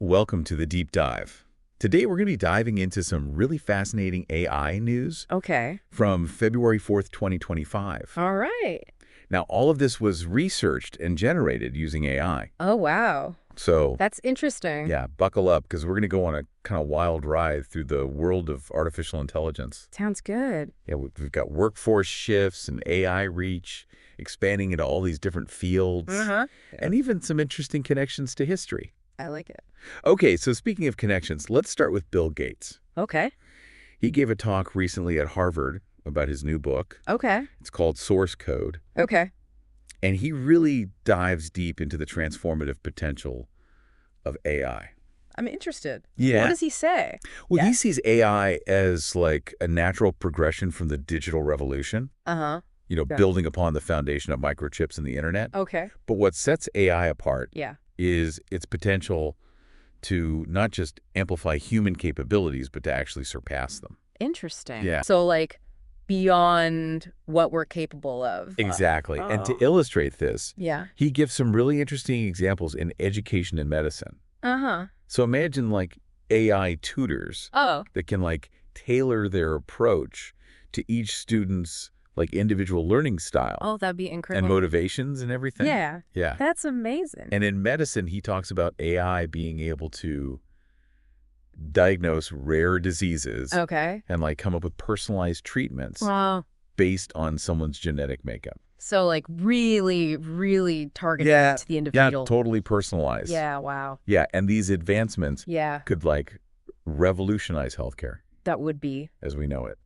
Welcome to the Deep Dive. Today we're going to be diving into some really fascinating AI news Okay. from February 4th, 2025. All right. Now, all of this was researched and generated using AI. Oh, wow. So, That's interesting. yeah, buckle up because we're going to go on a kind of wild ride through the world of artificial intelligence. Sounds good. Yeah, we've got workforce shifts and AI reach, expanding into all these different fields, and even some interesting connections to history. I like it. Okay, so speaking of connections, let's start with Bill Gates. Okay. He gave a talk recently at Harvard about his new book. Okay. It's called Source Code. Okay. And he really dives deep into the transformative potential of AI. I'm interested. Yeah. What does he say? Well, he sees AI as like a natural progression from the digital revolution, Uh-huh. building upon the foundation of microchips and the internet. Okay. But what sets AI apart Yeah. is its potential to not just amplify human capabilities, but to actually surpass them. Interesting. Yeah. So, like, beyond what we're capable of. Exactly. And to illustrate this, Yeah. he gives some really interesting examples in education and medicine. Uh-huh. So imagine like AI tutors Oh. that can like tailor their approach to each student's like individual learning style Oh, that'd be incredible. and motivations and everything. Yeah. Yeah. That's amazing. And in medicine, he talks about AI being able to diagnose rare diseases Okay. and like come up with personalized treatments Wow. based on someone's genetic makeup. So, like, really, really targeted to the individual. Yeah, totally personalized. Yeah, wow. Yeah, and these advancements Yeah, could like revolutionize healthcare that would be as we know it.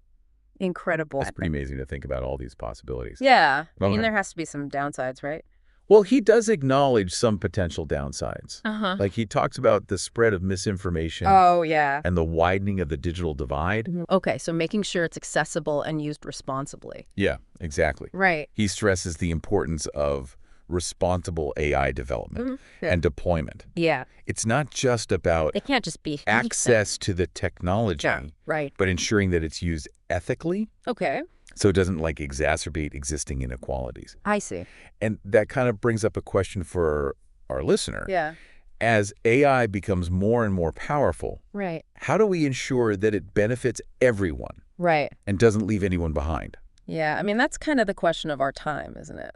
incredible. That's pretty amazing to think about all these possibilities. Yeah. I mean, Okay. there has to be some downsides, right? Well, he does acknowledge some potential downsides. Uh-huh. Like he talks about the spread of misinformation Oh, yeah. and the widening of the digital divide. Okay, so making sure it's accessible and used responsibly. Yeah, exactly. Right. He stresses the importance of responsible AI development and deployment. Yeah. It's not just about They can't just be access to the technology, Right. but ensuring that it's used ethically Okay. so it doesn't like exacerbate existing inequalities. I see. And that kind of brings up a question for our listener. Yeah. As AI becomes more and more powerful, Right. how do we ensure that it benefits everyone Right. and doesn't leave anyone behind? Yeah. I mean, that's kind of the question of our time, isn't it?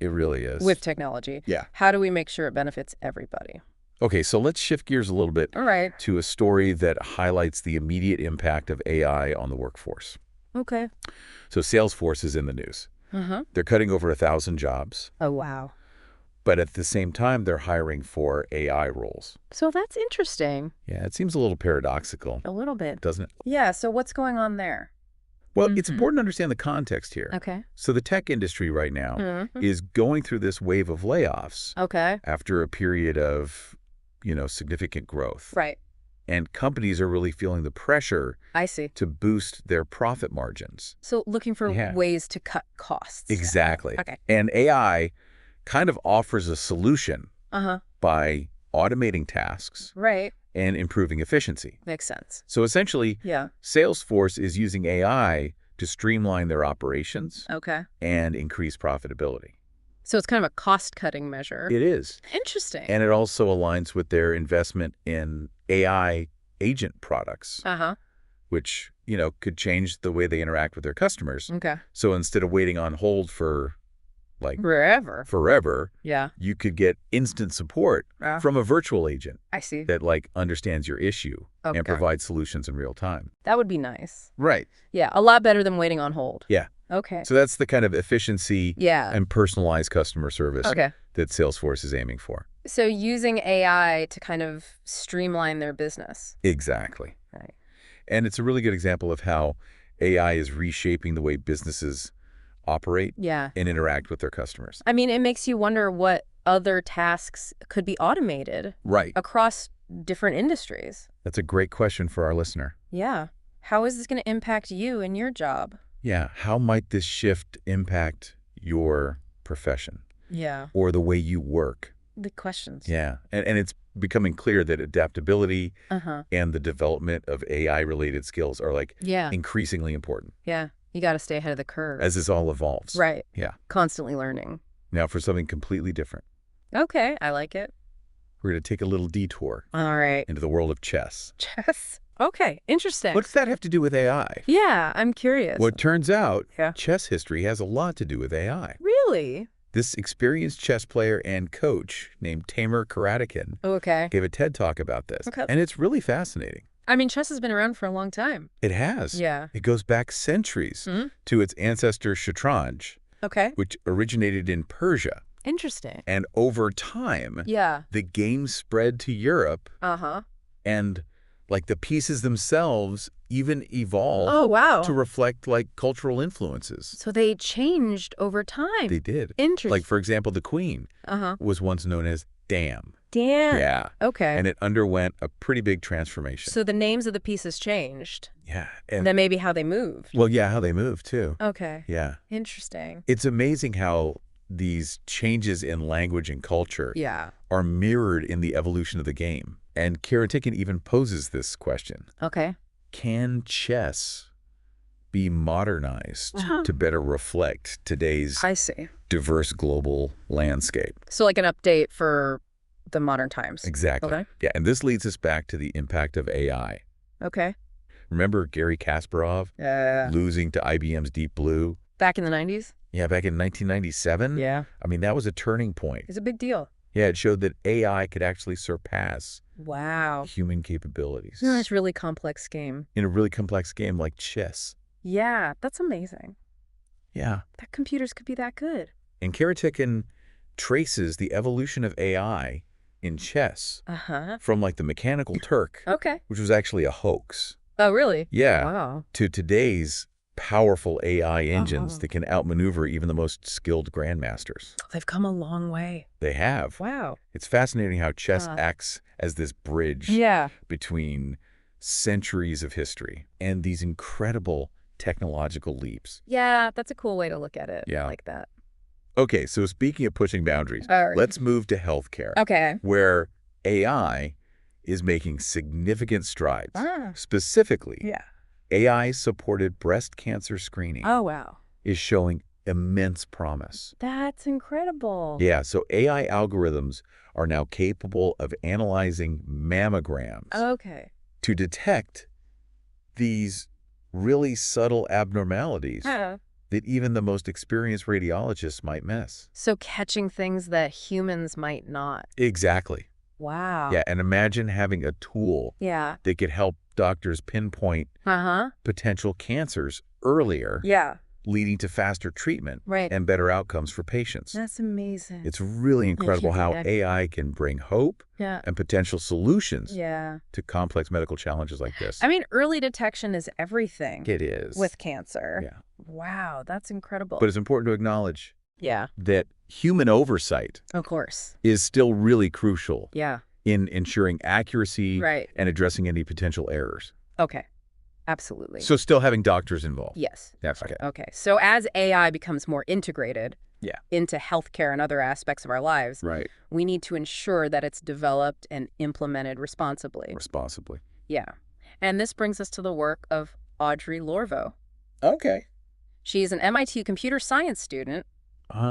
It really is. With technology. Yeah. How do we make sure it benefits everybody? Okay, so let's shift gears a little bit All right. to a story that highlights the immediate impact of AI on the workforce. Okay. So Salesforce is in the news. Uh-huh. They're cutting over 1,000 jobs, Oh, wow. but at the same time, they're hiring for AI roles. So that's interesting. Yeah, it seems a little paradoxical, A little bit. doesn't it? Yeah. So what's going on there? Well, it's important to understand the context here. Okay. So the tech industry right now Mhm. is going through this wave of layoffs Okay. after a period of, significant growth. Right. And companies are really feeling the pressure I see. to boost their profit margins. So looking for Yeah. ways to cut costs. Exactly. Okay. And AI kind of offers a solution Uh-huh. by automating tasks Right. and improving efficiency. Makes sense. So essentially, Yeah. Salesforce is using AI to streamline their operations Okay. and increase profitability. So it's kind of a cost-cutting measure. It is. Interesting. And it also aligns with their investment in AI agent products, Uh-huh. which, could change the way they interact with their customers. Okay. So instead of waiting on hold for Forever. forever, Yeah. you could get instant support from a virtual agent I see. that understands your issue Okay. and provides solutions in real time. That would be nice. Right. Yeah. A lot better than waiting on hold. Yeah. Okay. So that's the kind of efficiency Yeah. and personalized customer service Okay. that Salesforce is aiming for. So using AI to kind of streamline their business. Exactly. Right. And it's a really good example of how AI is reshaping the way businesses operate Yeah. and interact with their customers. I mean, it makes you wonder what other tasks could be automated Right. across different industries. That's a great question for our listener. Yeah. How is this going to impact you and your job? Yeah. How might this shift impact your profession Yeah. or the way you work? The questions. Yeah. And it's becoming clear that adaptability Uh-huh. and the development of AI-related skills are Yeah. increasingly important Yeah. You got to stay ahead of the curve. as this all evolves. Right. Yeah. Constantly learning. Now for something completely different. Okay. I like it. we're going to take a little detour All right. into the world of chess. Chess. Okay, interesting. What does that have to do with AI? Yeah, I'm curious. Well, it turns out Yeah. chess history has a lot to do with AI. Really? This experienced chess player and coach named Tamer Karatikin Okay. gave a TED Talk about this. Okay. And it's really fascinating. I mean, chess has been around for a long time. It has. Yeah. It goes back centuries to its ancestor Shatranj, Okay. which originated in Persia. Interesting. And over time, Yeah. the game spread to Europe, Uh-huh. and like the pieces themselves even evolved Oh, wow. to reflect like cultural influences. So they changed over time. They did. Interesting. Like, for example, the queen was once known as Dam. Damn. Yeah. Okay. And it underwent a pretty big transformation. So the names of the pieces changed. Yeah. And then maybe how they moved. Well, yeah, how they moved too. Okay. Yeah. Interesting. It's amazing how these changes in language and culture are mirrored in the evolution of the game. And Karatikin even poses this question. Okay. Can chess be modernized to better reflect today's I see. diverse global landscape? So like an update for the modern times. Exactly. Okay. Yeah, and this leads us back to the impact of AI. Okay. Remember Gary Kasparov losing to IBM's Deep Blue? Back in the 90s? Yeah, back in 1997? Yeah. I mean, that was a turning point. It's a big deal. Yeah, it showed that AI could actually surpass Wow. human capabilities That's a really complex game. in a really complex game like chess. Yeah, that's amazing. Yeah. That computers could be that good. And Karatikin traces the evolution of AI in chess from like the Mechanical Turk, Okay. which was actually a hoax. Oh, really? Yeah. Wow. To today's powerful AI engines that can outmaneuver even the most skilled grandmasters. They've come a long way. They have. Wow. It's fascinating how chess acts as this bridge between centuries of history and these incredible technological leaps. Yeah, that's a cool way to look at it. Yeah. I like that. Okay, so speaking of pushing boundaries, All right. let's move to healthcare, Okay. where AI is making significant strides. Ah. Specifically, Yeah. AI-supported breast cancer screening Oh, wow. is showing immense promise. That's incredible. Yeah, so AI algorithms are now capable of analyzing mammograms Okay. to detect these really subtle abnormalities that even the most experienced radiologists might miss. So catching things that humans might not. Exactly. Wow. Yeah, and imagine having a tool Yeah. that could help doctors pinpoint potential cancers earlier, Yeah. leading to faster treatment Right. and better outcomes for patients. That's amazing. It's really incredible how AI can bring hope Yeah. and potential solutions Yeah. to complex medical challenges like this. I mean, early detection is everything It is. with cancer. Yeah. Wow, that's incredible. But it's important to acknowledge yeah, that human oversight of course. is still really crucial Yeah. in ensuring accuracy Right. and addressing any potential errors. Okay. Absolutely. So still having doctors involved. Yes. That's okay. Okay. So as AI becomes more integrated into healthcare and other aspects of our lives, Right. we need to ensure that it's developed and implemented responsibly. Responsibly. Yeah. And this brings us to the work of Audrey Lorvo. Okay. She's an MIT computer science student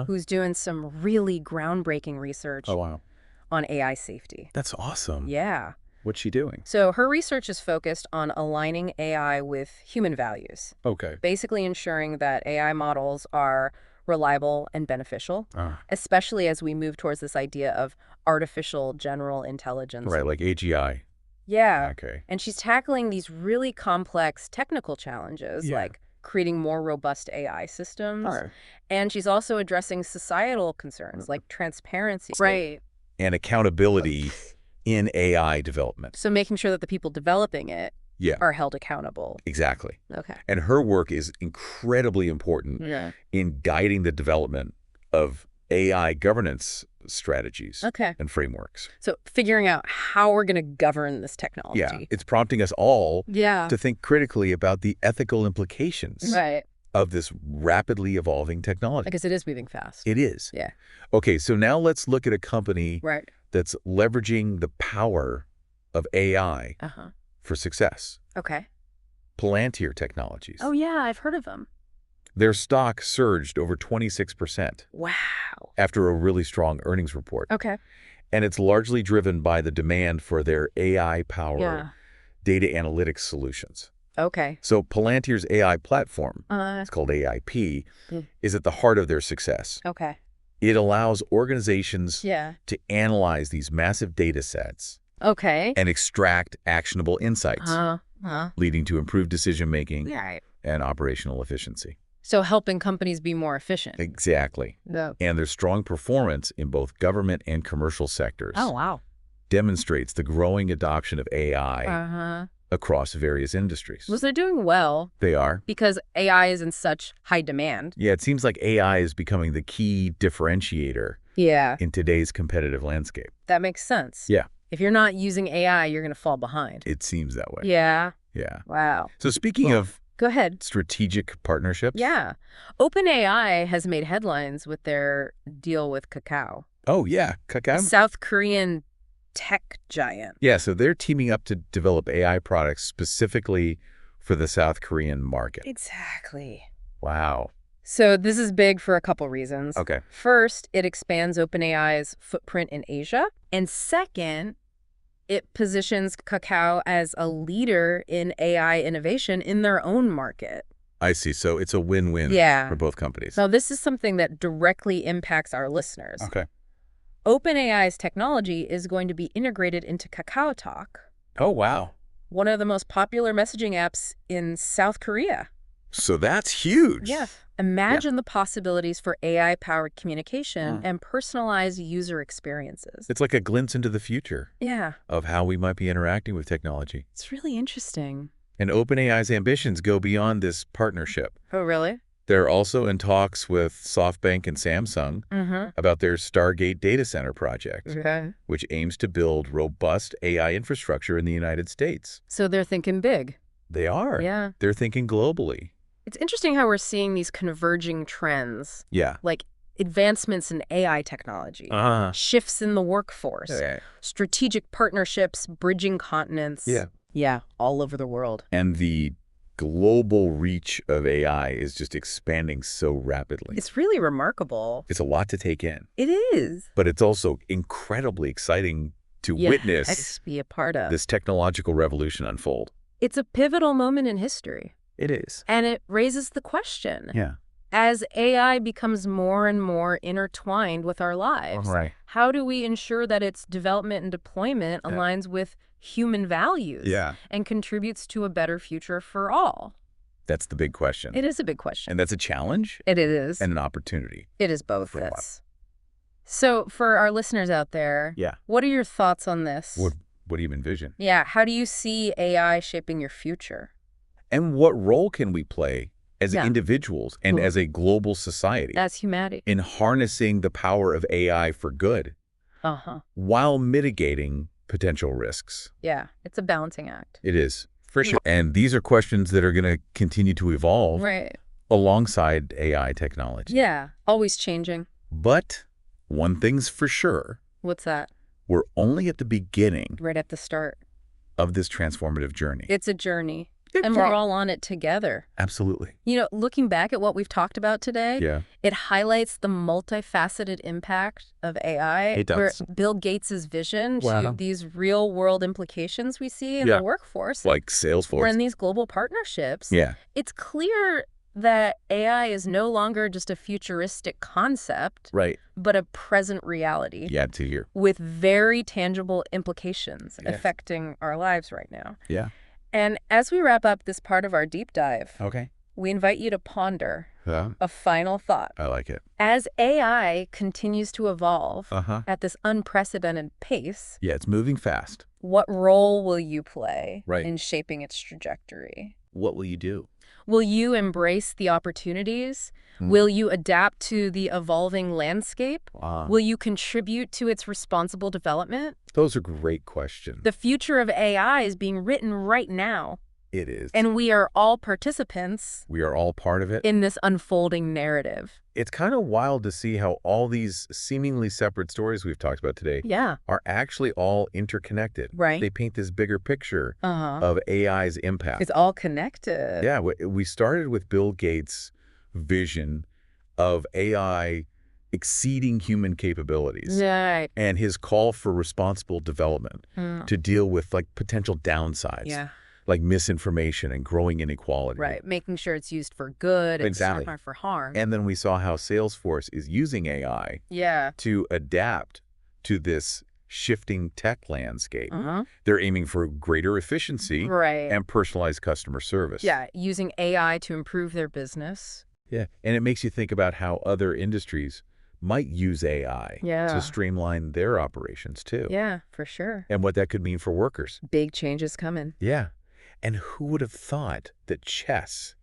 who's doing some really groundbreaking research Oh, wow. on AI safety. That's awesome. Yeah. What's she doing? So her research is focused on aligning AI with human values, Okay. basically ensuring that AI models are reliable and beneficial, especially as we move towards this idea of artificial general intelligence. Right, like AGI. Yeah. Okay. And she's tackling these really complex technical challenges, like creating more robust AI systems. And she's also addressing societal concerns like transparency. Right. And accountability in AI development. So making sure that the people developing it Yeah. are held accountable. Exactly. Okay. And her work is incredibly important in guiding the development of AI governance strategies and frameworks. So figuring out how we're going to govern this technology. Yeah. It's prompting us all to think critically about the ethical implications of this rapidly evolving technology. Because it is moving fast. It is. Yeah. Okay, so now let's look at a company that's leveraging the power of AI for success. Okay. Palantir Technologies. Oh, yeah, I've heard of them. Their stock surged over 26%. Wow. After a really strong earnings report. Okay. And it's largely driven by the demand for their AI-powered data analytics solutions. Okay. So Palantir's AI platform, it's called AIP, is at the heart of their success. Okay. It allows organizations to analyze these massive data sets and extract actionable insights, leading to improved decision-making and operational efficiency. So helping companies be more efficient. Exactly. And their strong performance in both government and commercial sectors demonstrates the growing adoption of AI across various industries. Well, they're doing well. They are. Because AI is in such high demand. Yeah, it seems like AI is becoming the key differentiator in today's competitive landscape. That makes sense. Yeah. If you're not using AI, you're going to fall behind. It seems that way. Yeah. Yeah. Wow. So speaking of Go ahead. strategic partnerships. Yeah. OpenAI has made headlines with their deal with Kakao. Oh, yeah. Kakao? South Korean tech giant. Yeah, so they're teaming up to develop AI products specifically for the South Korean market. Exactly. Wow. So this is big for a couple reasons. Okay. First, it expands OpenAI's footprint in Asia. And second, it positions Kakao as a leader in AI innovation in their own market. I see. So it's a win-win for both companies. So this is something that directly impacts our listeners. Okay. OpenAI's technology is going to be integrated into Kakao Talk. Oh, wow. One of the most popular messaging apps in South Korea. So that's huge. Yeah. Imagine the possibilities for AI-powered communication and personalized user experiences. It's like a glimpse into the future of how we might be interacting with technology. It's really interesting. And OpenAI's ambitions go beyond this partnership. Oh, really? They're also in talks with SoftBank and Samsung about their Stargate data center project, which aims to build robust AI infrastructure in the United States. So they're thinking big. They are. Yeah. They're thinking globally. It's interesting how we're seeing these converging trends. Yeah. Like advancements in AI technology, shifts in the workforce, strategic partnerships, bridging continents. Yeah, all over the world. And the global reach of AI is just expanding so rapidly. It's really remarkable. It's a lot to take in. It is. But it's also incredibly exciting to witness be a part of this technological revolution unfold. It's a pivotal moment in history. It is. And it raises the question. As AI becomes more and more intertwined with our lives, how do we ensure that its development and deployment aligns with human values and contributes to a better future for all? That's the big question. It is a big question. And that's a challenge. It is. And an opportunity. It is both this. So for our listeners out there, what are your thoughts on this? What do you envision? Yeah, how do you see AI shaping your future? And what role can we play as individuals and as a global society? As humanity. In harnessing the power of AI for good while mitigating potential risks. Yeah, it's a balancing act. It is, for sure. And these are questions that are going to continue to evolve alongside AI technology. Yeah, always changing. But one thing's for sure. What's that? We're only at the beginning. Right at the start. Of this transformative journey. It's a journey. And we're all on it together. Absolutely. You know, looking back at what we've talked about today, it highlights the multifaceted impact of AI. It does. Where Bill Gates' vision to these real-world implications we see in the workforce. Like Salesforce. We're in these global partnerships. It's clear that AI is no longer just a futuristic concept, but a present reality. To hear. With very tangible implications affecting our lives right now. And as we wrap up this part of our deep dive, we invite you to ponder a final thought. I like it. As AI continues to evolve at this unprecedented pace, it's moving fast. What role will you play in shaping its trajectory? What will you do? Will you embrace the opportunities? Will you adapt to the evolving landscape? Will you contribute to its responsible development? Those are great questions. The future of AI is being written right now. It is. And we are all participants. We are all part of it. In this unfolding narrative. It's kind of wild to see how all these seemingly separate stories we've talked about today are actually all interconnected. They paint this bigger picture of AI's impact. It's all connected. Yeah, we started with Bill Gates' vision of AI exceeding human capabilities. Right. And his call for responsible development to deal with like potential downsides. Yeah. Like misinformation and growing inequality. Right. Making sure it's used for good. Exactly. It's not for harm. And then we saw how Salesforce is using AI to adapt to this shifting tech landscape. They're aiming for greater efficiency and personalized customer service. Yeah, using AI to improve their business. Yeah, and it makes you think about how other industries might use AI to streamline their operations too. Yeah, for sure. And what that could mean for workers. Big changes coming. Yeah. And who would have thought that chess,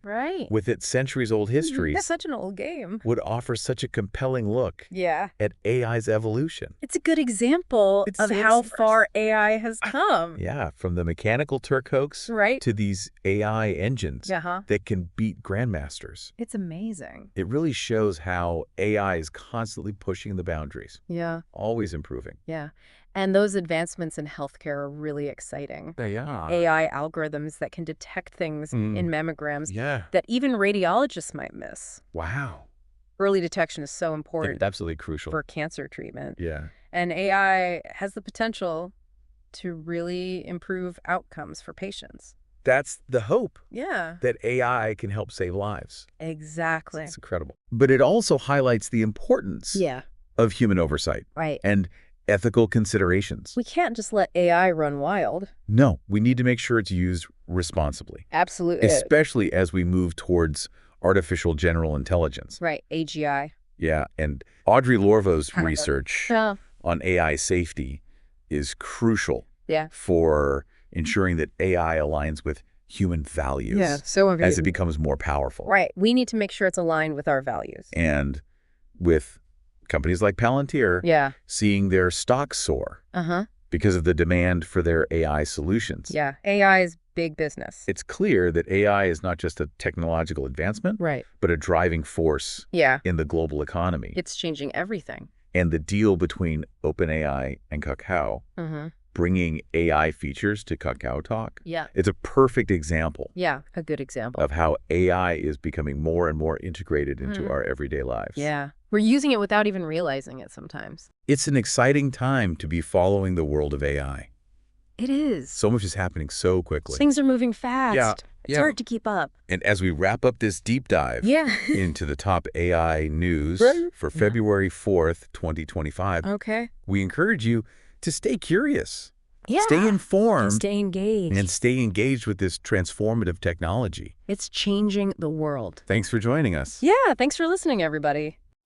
with its centuries-old history, that's such an old game, would offer such a compelling look at AI's evolution? It's a good example of how far AI has come. Yeah, from the mechanical Turk hoax to these AI engines that can beat grandmasters. It's amazing. It really shows how AI is constantly pushing the boundaries. Yeah. Always improving. Yeah. And those advancements in healthcare are really exciting. They are. AI algorithms that can detect things in mammograms that even radiologists might miss. Wow. Early detection is so important. It's absolutely crucial. For cancer treatment. Yeah. And AI has the potential to really improve outcomes for patients. That's the hope. Yeah. That AI can help save lives. Exactly. It's incredible. But it also highlights the importance of human oversight. Right. And ethical considerations. We can't just let AI run wild. No, we need to make sure it's used responsibly. Absolutely. Especially as we move towards artificial general intelligence. Right, AGI. Yeah, and Audrey Lorvo's research on AI safety is crucial for ensuring that AI aligns with human values as it becomes more powerful. Right, we need to make sure it's aligned with our values. And with companies like Palantir seeing their stocks soar because of the demand for their AI solutions. Yeah, AI is big business. It's clear that AI is not just a technological advancement, but a driving force in the global economy. It's changing everything. And the deal between OpenAI and Kakao, bringing AI features to Kakao Talk, it's a perfect example. Yeah, a good example. Of how AI is becoming more and more integrated into our everyday lives. Yeah. We're using it without even realizing it sometimes. It's an exciting time to be following the world of AI. It is. So much is happening so quickly. Things are moving fast. It's hard to keep up. And as we wrap up this deep dive into the top AI news for February 4th, 2025, we encourage you to stay curious, stay informed, and stay engaged. And stay engaged with this transformative technology. It's changing the world. Thanks for joining us. Yeah, thanks for listening, everybody.